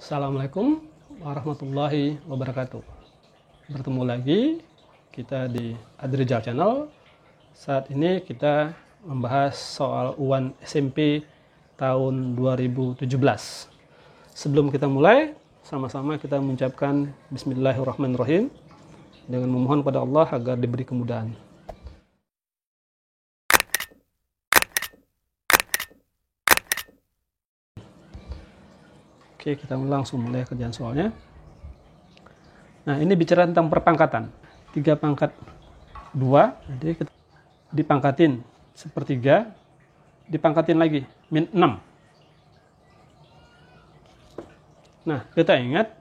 Assalamualaikum warahmatullahi wabarakatuh. Bertemu lagi kita di Adrijal Channel. Saat ini kita membahas soal UAN SMP tahun 2017. Sebelum kita mulai, sama-sama kita mengucapkan Bismillahirrahmanirrahim dengan memohon pada Allah agar diberi kemudahan. Oke, kita langsung mulai kerjaan soalnya. Nah, ini bicara tentang perpangkatan. 3 pangkat 2, jadi kita dipangkatin sepertiga, dipangkatin lagi, min 6. Nah, kita ingat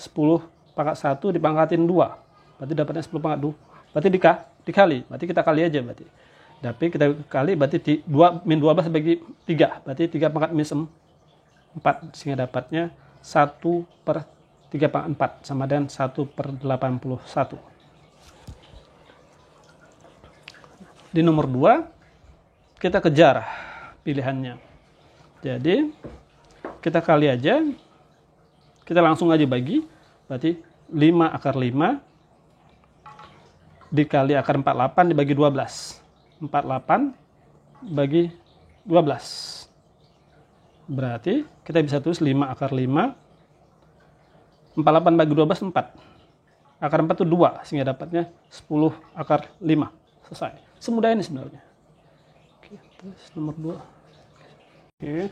10 pangkat 1 dipangkatin 2, berarti dapatnya 10 pangkat 2. Berarti dikali, berarti kita kali aja berarti. Tapi kita kali berarti 2 min 12 bagi 3, berarti 3 pangkat min 4, sehingga dapatnya 1/3/4 sama dengan 1/81. Di nomor 2 kita kejar pilihannya. Jadi kita kali aja, kita langsung aja bagi, berarti 5 akar 5 dikali akar 48 dibagi 12. 48 bagi 12. Berarti kita bisa tulis 5 akar 5. 48 bagi 12, 4. Akar 4 itu 2, sehingga dapatnya 10 akar 5. Selesai. Semudah ini sebenarnya. Oke, terus nomor 2. Oke,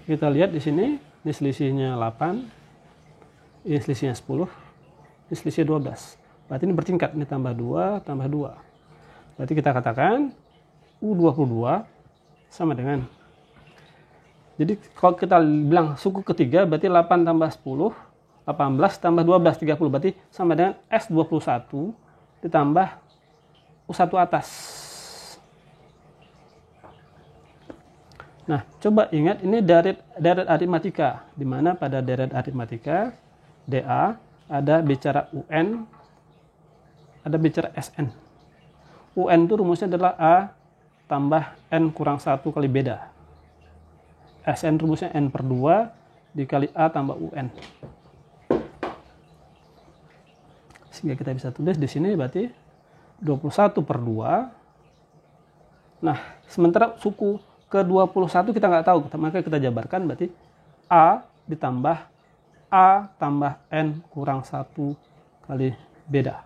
kita lihat di sini, ini selisihnya 8. Ini selisihnya 10. Ini selisih 12. Berarti ini bertingkat, ini tambah 2, tambah 2. Berarti kita katakan U22 sama dengan, jadi kalau kita bilang suku ketiga, berarti 8 tambah 10, 18 tambah 12, 30. Berarti sama dengan S21 ditambah U1 atas. Nah, coba ingat ini deret aritmatika, di mana pada deret aritmatika, DA, ada bicara UN, ada bicara SN. UN itu rumusnya adalah A tambah N kurang 1 kali beda. SN rumusnya N/2 dikali A tambah UN. Sehingga kita bisa tulis di sini berarti 21/2. Nah, sementara suku ke-21 kita nggak tahu, maka kita jabarkan berarti A ditambah A tambah N kurang 1 kali beda.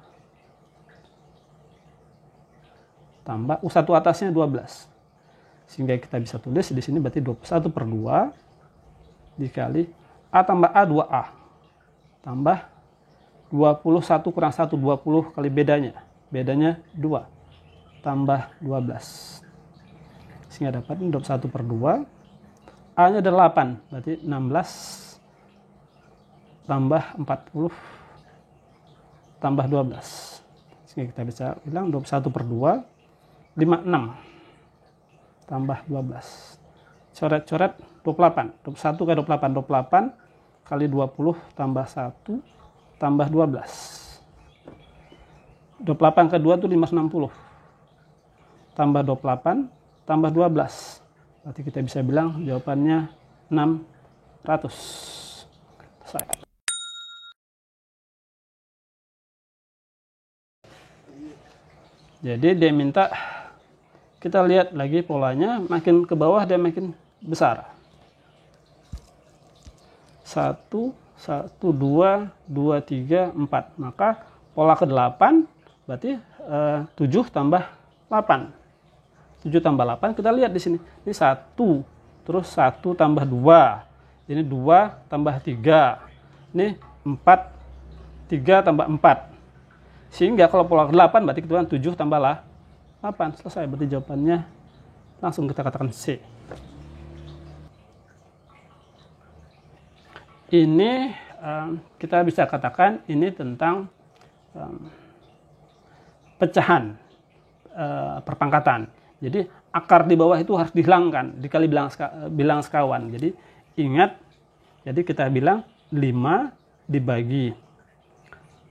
Tambah U1 atasnya 12. Sehingga kita bisa tulis di sini berarti 21/2 dikali A tambah A 2A tambah 21 kurang 1, 20 kali bedanya 2 tambah 12, sehingga dapat 21/2. A nya ada 8, berarti 16 tambah 40 tambah 12, sehingga kita bisa bilang 21/2 56 tambah 12. Coret-coret 28. 21 kali 28, 28 kali 20 tambah 1 tambah 12. 28 ke 2 itu 560. Tambah 28 tambah 12. Berarti kita bisa bilang jawabannya 600. Selesai. Jadi dia minta, kita lihat lagi polanya, makin ke bawah dia makin besar. 1, 1, 2, 2, 3, 4. Maka pola ke-8 berarti 7 tambah 8. 7 tambah 8, kita lihat di sini. Ini 1, terus 1 tambah 2. Ini 2 tambah 3. Ini 4, 3 tambah 4. Sehingga kalau pola ke-8 berarti kita 7 tambah 8. Selesai, berarti jawabannya langsung kita katakan C. Ini kita bisa katakan ini tentang pecahan perpangkatan. Jadi akar di bawah itu harus dihilangkan dikali bilang sekawan. Jadi ingat, jadi kita bilang 5 dibagi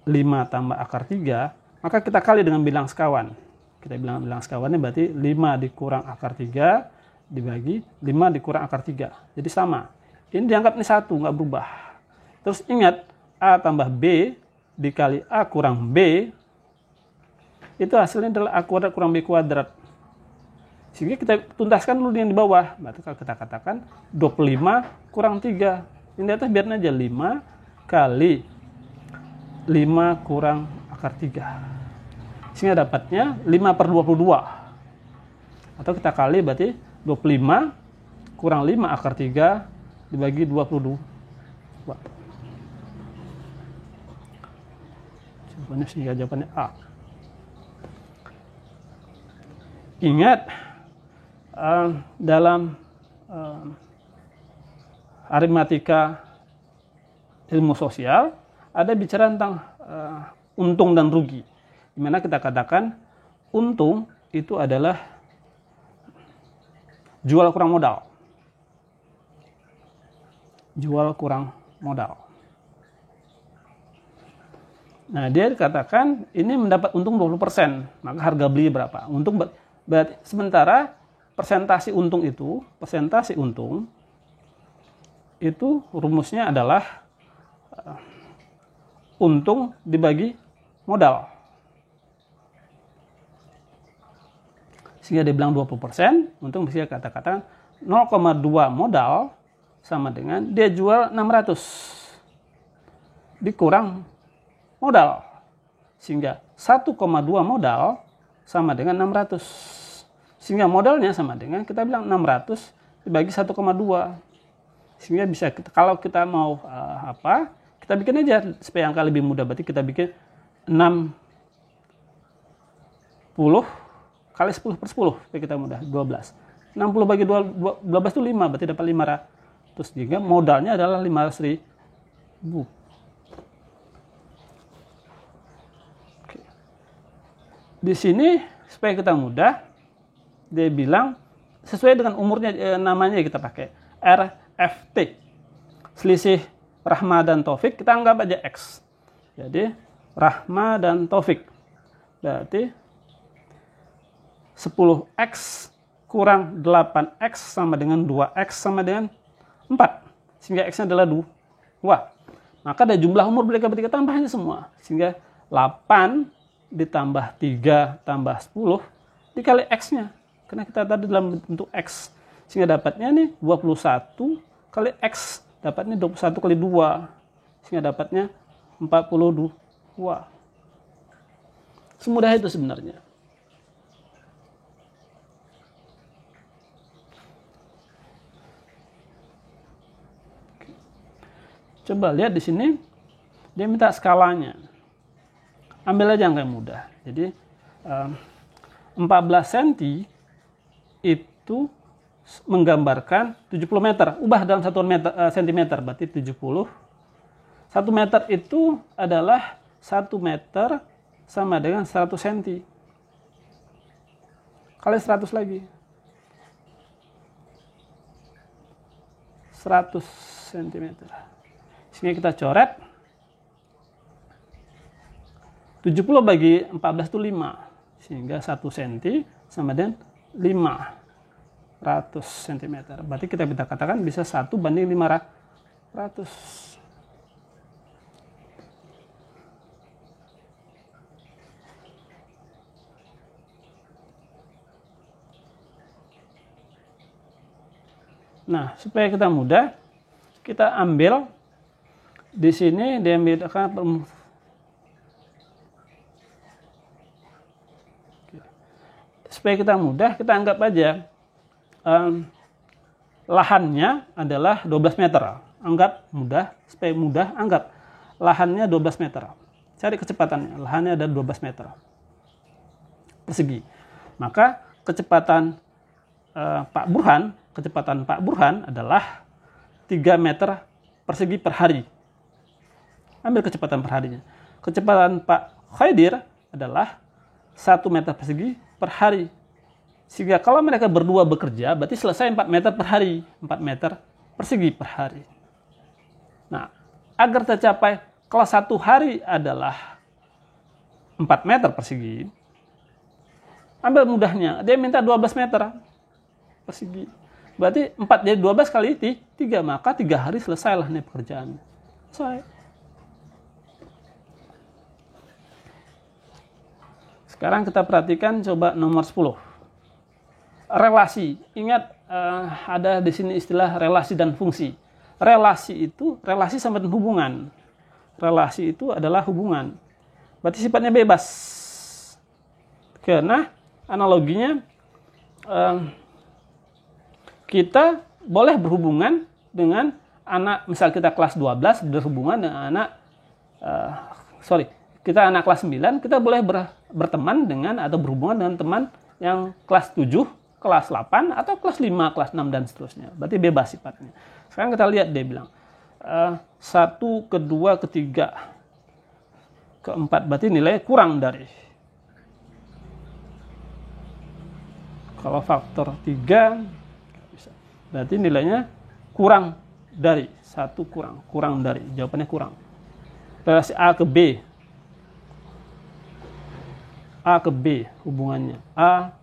5 tambah akar 3, maka kita kali dengan bilang sekawan. Kita bilang sekawannya berarti 5 dikurang akar 3 dibagi 5 dikurang akar 3. Jadi sama. Ini dianggap ini 1, nggak berubah. Terus ingat, A tambah B dikali A kurang B, itu hasilnya adalah A kuadrat kurang B kuadrat. Sehingga kita tuntaskan dulu yang di bawah. Berarti kalau kita katakan 25 kurang 3. Yang di atas biarin aja 5 kali 5 kurang akar 3. Sehingga dapatnya 5 per 22. Atau kita kali berarti 25 kurang 5 akar 3 dibagi 22. Jawabannya A. Ingat, dalam aritmatika ilmu sosial ada bicara tentang untung dan rugi, di mana kita katakan untung itu adalah jual kurang modal. Jual kurang modal. Nah, dia dikatakan ini mendapat untung 20%, maka harga beli berapa? Untung berarti sementara persentase untung itu rumusnya adalah untung dibagi modal. Sehingga dia bilang 20%, untung bisa kata-kata 0,2 modal sama dengan dia jual 600 dikurang modal. Sehingga 1,2 modal sama dengan 600. Sehingga modalnya sama dengan kita bilang 600 dibagi 1,2. Sehingga bisa kalau kita mau kita bikin aja supaya angka lebih mudah. Berarti kita bikin 60 kali 10 per 10 supaya kita mudah, 12. 60 bagi 12 itu 5, berarti dapat 500. Sehingga modalnya adalah 500.000. Di sini supaya kita mudah, dia bilang sesuai dengan umurnya, namanya kita pakai RFT, selisih Rahma dan Taufik, kita anggap aja X. Jadi Rahma dan Taufik berarti 10X kurang 8X sama dengan 2X sama dengan 4, sehingga X-nya adalah 2. Maka ada jumlah umur mereka bertiga, tambahnya semua, sehingga 8 ditambah 3 tambah 10 dikali X-nya, karena kita tadi dalam bentuk X, sehingga dapatnya nih 21 kali X, dapatnya 21 kali 2, sehingga dapatnya 42. Semudah itu sebenarnya. Coba lihat di sini, dia minta skalanya. Ambil aja yang mudah. Jadi 14 cm itu menggambarkan 70 meter. Ubah dalam satuan sentimeter, berarti 70. 1 meter itu adalah 1 meter sama dengan 100 cm. Kali 100 lagi. 100 cm. Sehingga kita coret 70 bagi 14 itu 5. Sehingga 1 cm sama dengan 500 cm. Berarti kita bisa katakan bisa 1 banding 500. Nah, supaya kita mudah, kita ambil di sini dia membedakan supaya kita mudah, kita anggap aja lahannya adalah 12 meter. Anggap mudah, supaya mudah, anggap lahannya 12 meter. Cari kecepatannya, lahannya ada 12 meter persegi. Maka kecepatan kecepatan Pak Burhan adalah 3 meter persegi per hari. Ambil kecepatan per harinya. Kecepatan Pak Khaidir adalah 1 meter persegi per hari. Sehingga kalau mereka berdua bekerja, berarti selesai 4 meter per hari. 4 meter persegi per hari. Nah, agar tercapai, kalau 1 hari adalah 4 meter persegi, ambil mudahnya, dia minta 12 meter persegi. Berarti 4 jadi 12 kali 3, maka 3 hari selesailah nih pekerjaan. Selesai. Sekarang kita perhatikan coba nomor 10. Relasi. Ingat ada di sini istilah relasi dan fungsi. Relasi itu relasi sama dengan hubungan. Relasi itu adalah hubungan. Berarti sifatnya bebas. Karena analoginya kita boleh berhubungan dengan anak, misal kita kelas 12 berhubungan dengan anak kita anak kelas 9, kita boleh berteman dengan atau berhubungan dengan teman yang kelas 7, kelas 8, atau kelas 5, kelas 6, dan seterusnya. Berarti bebas sifatnya. Sekarang kita lihat dia bilang, 1, kedua, ketiga, keempat, berarti nilai kurang dari. Kalau faktor 3, berarti nilainya kurang dari. 1 kurang dari. Jawabannya kurang. Relasi A ke B. A ke B hubungannya. A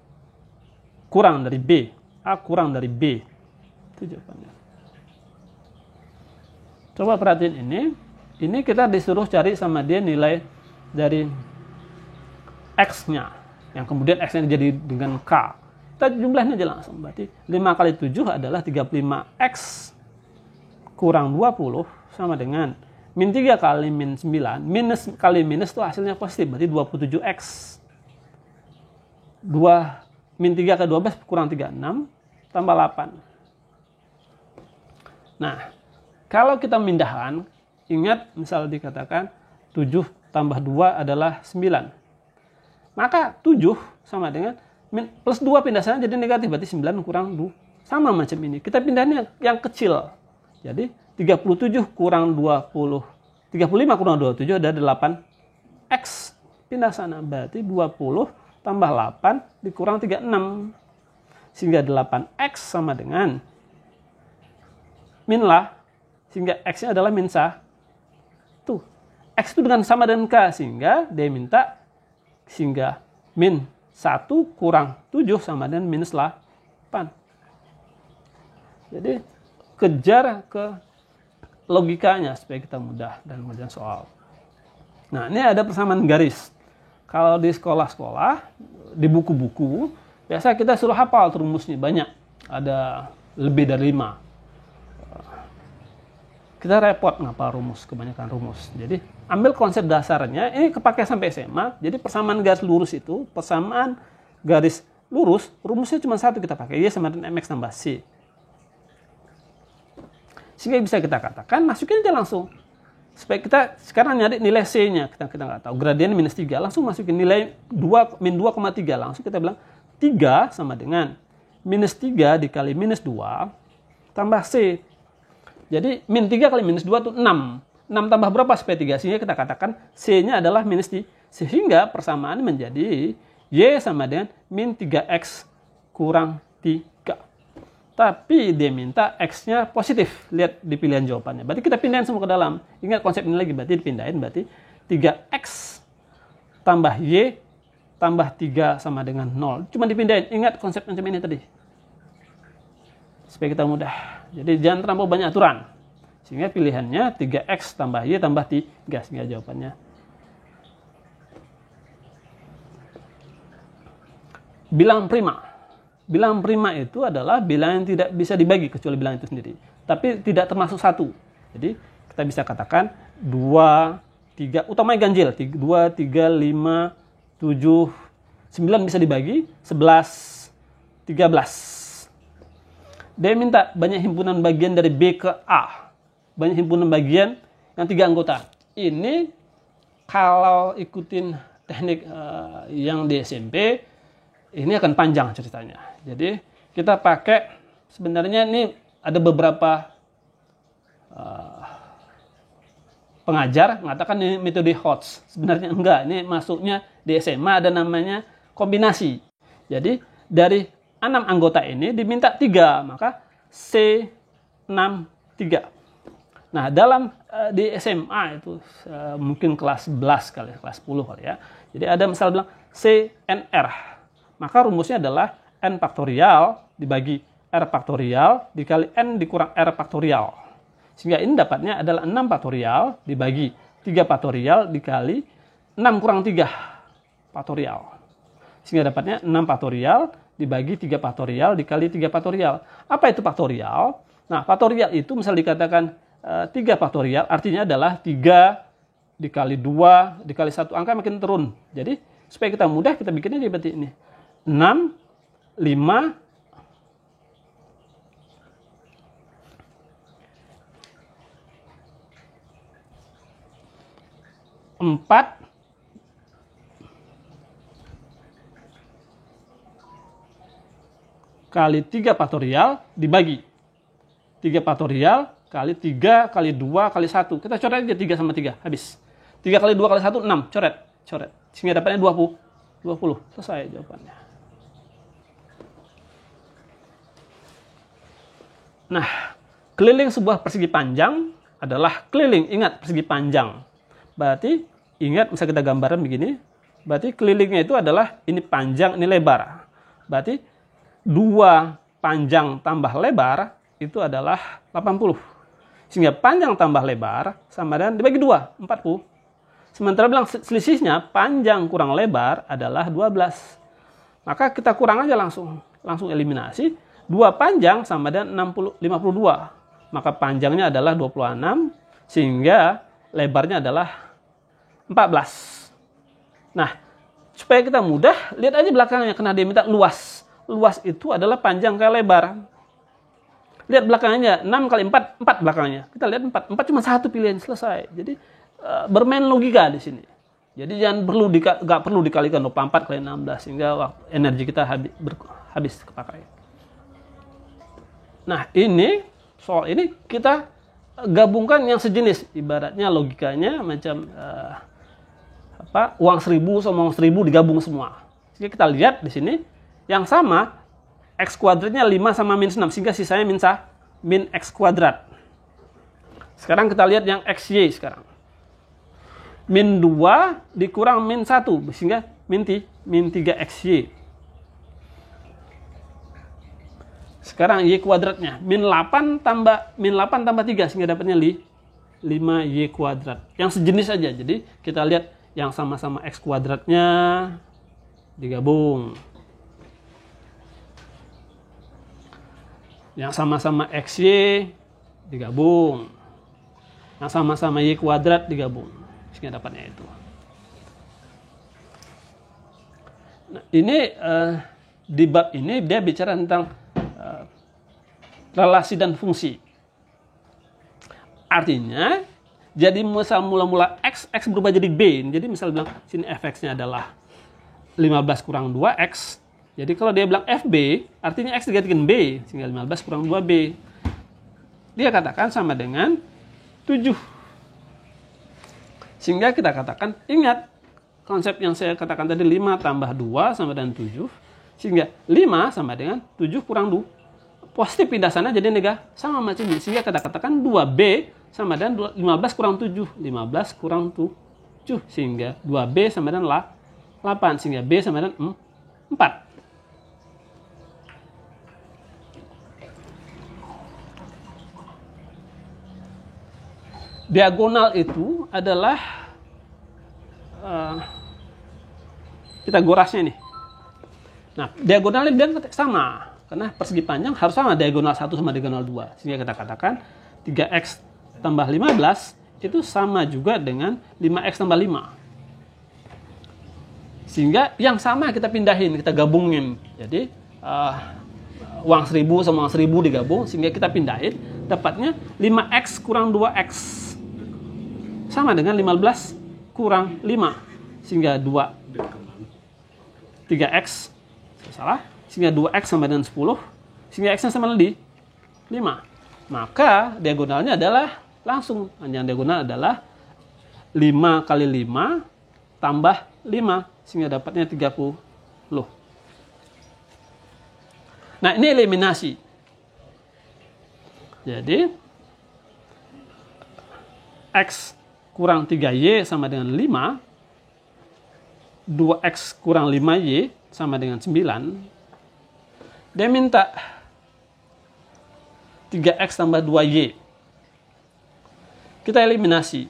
kurang dari B. A kurang dari B. Itu jawabannya. Coba perhatiin ini. Ini kita disuruh cari sama dia nilai dari X-nya. Yang kemudian X-nya jadi dengan K. Kita jumlahnya aja langsung. Berarti 5 kali 7 adalah 35X kurang 20 sama dengan min 3 kali min 9. Minus kali minus itu hasilnya positif. Berarti 27X. 2 min 3 ke 12 kurang 36 tambah 8. Nah, kalau kita mindahkan, ingat misal dikatakan 7 tambah 2 adalah 9. Maka 7 sama dengan plus 2 pindah sana jadi negatif, berarti 9 kurang 2. Sama macam ini. Kita pindahnya yang kecil. Jadi 37 kurang 20. 35 kurang 27 ada 8X. Pindah sana, berarti 20 tambah 8 dikurang 36. Sehingga 8X sama dengan min lah. Sehingga X-nya adalah min 1. Tuh. X itu dengan sama dengan K. Sehingga dia minta sehingga min 1 kurang 7 sama dengan minus 8. Jadi kejar ke logikanya supaya kita mudah dan mengerjakan soal. Nah, ini ada persamaan garis. Kalau di sekolah-sekolah, di buku-buku, biasa kita suruh hafal rumusnya banyak. Ada lebih dari 5. Kita repot ngapal rumus, kebanyakan rumus. Jadi, ambil konsep dasarnya, ini kepake sampai SMA. Jadi, persamaan garis lurus itu, persamaan garis lurus, rumusnya cuma satu kita pakai. Y sama dengan MX tambah C. Sehingga bisa kita katakan, masukin aja langsung. Supaya kita sekarang nyari nilai C-nya, kita nggak tahu. Gradiennya minus 3, langsung masukin nilai min 2,3. Langsung kita bilang 3 sama dengan minus 3 dikali minus 2 tambah C. Jadi min 3 kali minus 2 itu 6. 6 tambah berapa supaya 3? Sehingga kita katakan C-nya adalah minus 3. Sehingga persamaan menjadi Y sama dengan min 3X kurang 3. Tapi dia minta X-nya positif. Lihat di pilihan jawabannya. Berarti kita pindahin semua ke dalam. Ingat konsep ini lagi. Berarti dipindahin. Berarti 3X tambah Y tambah 3 sama dengan 0. Cuma dipindahin. Ingat konsep macam ini tadi. Supaya kita mudah. Jadi jangan terlampau banyak aturan. Sehingga pilihannya 3X tambah Y tambah 3. Sehingga jawabannya. Bilang prima. Bilang prima itu adalah bilangan yang tidak bisa dibagi kecuali bilangan itu sendiri. Tapi tidak termasuk 1. Jadi kita bisa katakan 2, 3, utamanya ganjil. 2, 3, 5, 7, 9 bisa dibagi, 11, 13. Dia minta banyak himpunan bagian dari B ke A. Banyak himpunan bagian yang 3 anggota. Ini kalau ikutin teknik yang di SMP, ini akan panjang ceritanya. Jadi kita pakai, sebenarnya ini ada beberapa pengajar mengatakan ini metode Hodge. Sebenarnya enggak, ini masuknya di SMA ada namanya kombinasi. Jadi dari 6 anggota ini diminta 3, maka C6 3. Nah, dalam di SMA itu mungkin kelas 11 kali, kelas 10 kali ya. Jadi ada misal bilang CNR. Maka rumusnya adalah N faktorial dibagi R faktorial dikali N dikurang R faktorial. Sehingga ini dapatnya adalah 6 faktorial dibagi 3 faktorial dikali 6 kurang 3 faktorial. Sehingga dapatnya 6 faktorial dibagi 3 faktorial dikali 3 faktorial. Apa itu faktorial? Nah, faktorial itu misal dikatakan 3 faktorial artinya adalah 3 dikali 2 dikali 1 angka makin turun. Jadi supaya kita mudah kita bikinnya seperti ini. 6, 5, 4, kali 3 faktorial dibagi 3 faktorial kali 3 kali 2 kali 1. Kita coret aja 3 sama 3, habis. 3 kali 2 kali 1, 6. Coret. Sehingga dapatnya 20. Selesai jawabannya. Nah, keliling sebuah persegi panjang adalah keliling. Ingat, persegi panjang. Berarti, ingat, bisa kita gambarkan begini. Berarti kelilingnya itu adalah ini panjang, ini lebar. Berarti, 2 panjang tambah lebar itu adalah 80. Sehingga panjang tambah lebar sama dengan dibagi 2, 40. Sementara bilang selisihnya panjang kurang lebar adalah 12. Maka kita kurang aja langsung eliminasi. 2 panjang sama dengan 52. Maka panjangnya adalah 26 sehingga lebarnya adalah 14. Nah, supaya kita mudah, lihat aja belakangnya karena dia minta luas. Luas itu adalah panjang kali lebar. Lihat belakangnya, 6 kali 4, 4 belakangnya. Kita lihat 4. 4 cuma satu pilihan, selesai. Jadi, bermain logika di sini. Jadi, nggak perlu dikalikan 24 kali 16, sehingga energi kita habis kepakai. Nah, soal ini kita gabungkan yang sejenis. Ibaratnya logikanya macam uang 1000 sama uang 1000 digabung semua. Jadi kita lihat di sini, yang sama, X kuadratnya 5 sama min 6, sehingga sisanya min X kuadrat. Sekarang kita lihat yang XY sekarang. Min 2 dikurang min 1, sehingga min 3 XY. Sekarang Y kuadratnya, min 8 tambah 3, sehingga dapatnya 5Y kuadrat. Yang sejenis saja, jadi kita lihat yang sama-sama X kuadratnya digabung. Yang sama-sama XY digabung. Yang sama-sama Y kuadrat digabung. Sehingga dapatnya itu. Nah, ini di bab ini dia bicara tentang relasi dan fungsi. Artinya, jadi misal mula-mula X berubah jadi B. Jadi misal bilang sini fx-nya adalah 15 kurang 2X. Jadi kalau dia bilang FB, artinya X digantikan B, sehingga 15 kurang 2B. Dia katakan sama dengan 7. Sehingga kita katakan, ingat, konsep yang saya katakan tadi 5 tambah 2 sama dengan 7. Sehingga 5 sama dengan 7 kurang 2. Positif pindah sana jadi negatif, sama macam ini. Sehingga kita katakan 2B sama dengan 15 kurang 7. 15 kurang 7. Sehingga 2B sama dengan 8. Sehingga B sama dengan 4. Diagonal itu adalah Pitagorasnya nih. Nah, diagonalnya dia sama. Karena persegi panjang harus sama diagonal 1 sama diagonal 2. Sehingga kita katakan 3X tambah 15 itu sama juga dengan 5X tambah 5. Sehingga yang sama kita pindahin, kita gabungin. Jadi, uang 1000 sama uang 1000 digabung, sehingga kita pindahin. Dapatnya 5X kurang 2X. Sama dengan 15 kurang 5. Sehingga 3X, salah. Sehingga 2X sama dengan 10. Sehingga X-nya sama dengan 5. Maka diagonalnya adalah langsung. Yang diagonal adalah 5 kali 5 tambah 5. Sehingga dapatnya 30. Nah, ini eliminasi. Jadi, X kurang 3Y sama dengan 5. 2X kurang 5Y sama dengan 9. Dia minta 3X tambah 2Y. kita eliminasi.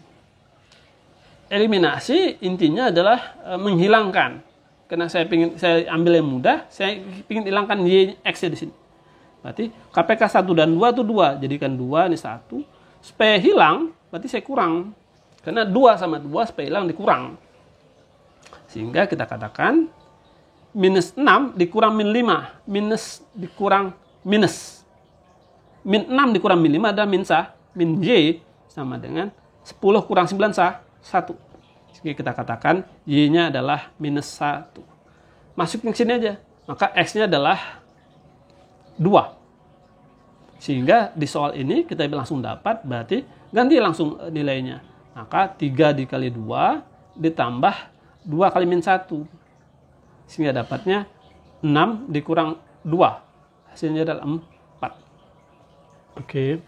Eliminasi intinya adalah menghilangkan. Karena saya ambil yang mudah, saya ingin hilangkan Y, X-nya di sini. Berarti KPK 1 dan 2 itu 2. Jadikan 2, ini 1. Supaya hilang, berarti saya kurang. Karena 2 sama 2, supaya hilang dikurang. Sehingga kita katakan, minus 6 dikurang min 5. Minus dikurang minus. Min 6 dikurang min 5 adalah min Y sama dengan 10 kurang 9 1. Jadi kita katakan Y-nya adalah minus 1. Masukin ke sini aja. Maka X-nya adalah 2. Sehingga di soal ini kita langsung dapat, berarti ganti langsung nilainya. Maka 3 dikali 2 ditambah 2 kali min 1. Sehingga dapatnya 6 dikurang 2. Hasilnya adalah 4. Oke.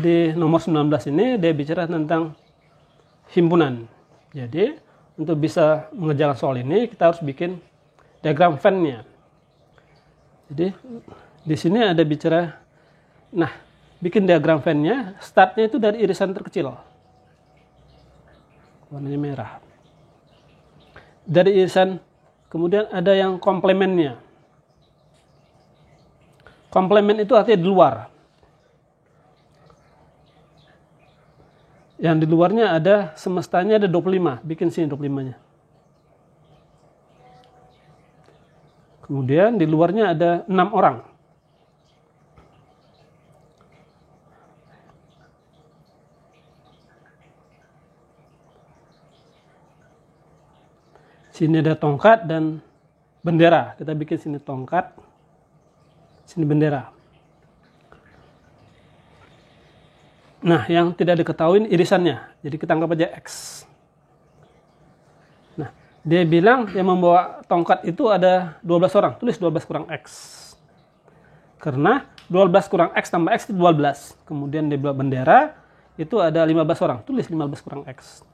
Di nomor 19 ini dia bicara tentang himpunan. Jadi untuk bisa mengerjakan soal ini kita harus bikin diagram Venn-nya. Jadi di sini ada bicara, nah bikin diagram Venn-nya, startnya itu dari irisan terkecil, warnanya merah. Dari irisan, kemudian ada yang komplemennya. Komplemen itu artinya di luar. Yang di luarnya ada semestanya ada 25. Bikin sini 25-nya. Kemudian di luarnya ada 6 orang. Sini ada tongkat dan bendera. Kita bikin sini tongkat, sini bendera. Nah, yang tidak diketahui irisannya. Jadi kita anggap aja X. Nah, dia bilang yang membawa tongkat itu ada 12 orang. Tulis 12 kurang X. Karena 12 kurang X tambah X itu 12. Kemudian dia bilang bendera itu ada 15 orang. Tulis 15 kurang X.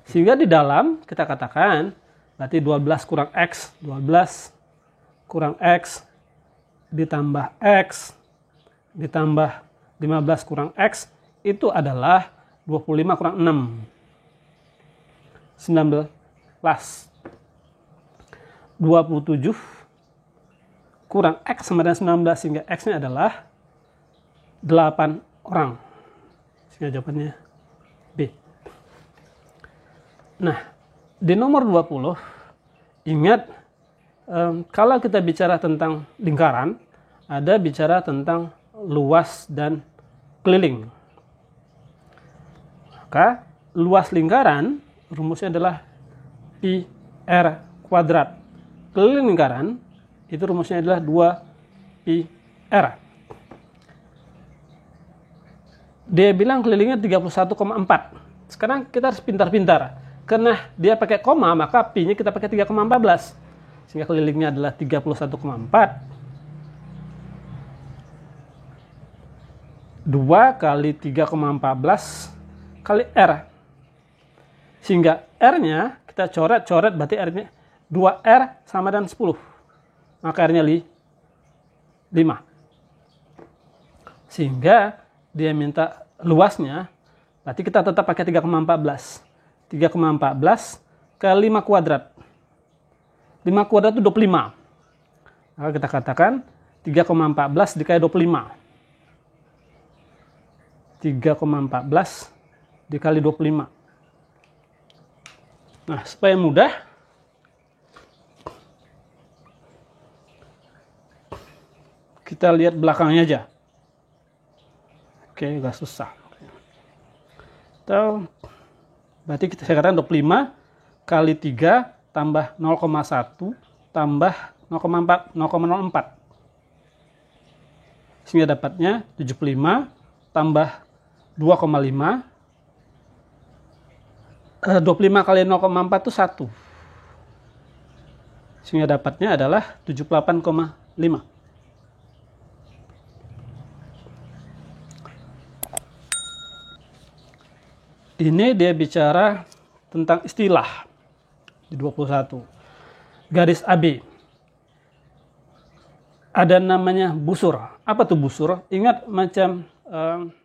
Sehingga di dalam kita katakan berarti 12 kurang X. 12 kurang X ditambah X ditambah 15 kurang X itu adalah 25 kurang 6. 19. 27 kurang X sama dengan 19 sehingga X-nya adalah 8 orang. Sehingga jawabannya B. Nah, di nomor 20 ingat kalau kita bicara tentang lingkaran ada bicara tentang luas dan keliling. Maka luas lingkaran rumusnya adalah pi r kuadrat. Keliling lingkaran itu rumusnya adalah 2 pi r. Dia bilang kelilingnya 31,4. Sekarang kita harus pintar-pintar. Karena dia pakai koma maka pi-nya kita pakai 3,14. Sehingga kelilingnya adalah 31,4. 2 kali 3,14 kali R. Sehingga R-nya kita coret berarti R-nya 2R sama dengan 10. Maka R-nya 5. Sehingga dia minta luasnya, berarti kita tetap pakai 3,14. 3,14 kali 5 kuadrat. 5 kuadrat itu 25. Maka kita katakan 3,14 dikali 25. 3,14 dikali 25. Nah, supaya mudah, kita lihat belakangnya aja. Oke, agak susah. Atau, berarti saya katakan 25 kali 3 tambah 0,1 tambah 0,04. Sehingga dapatnya 75 tambah 2,5. 25 kali 0,4 itu 1. Sehingga dapatnya adalah 78,5. Ini dia bicara tentang istilah di 21. Garis AB. Ada namanya busur. Apa tuh busur? Ingat macam eh,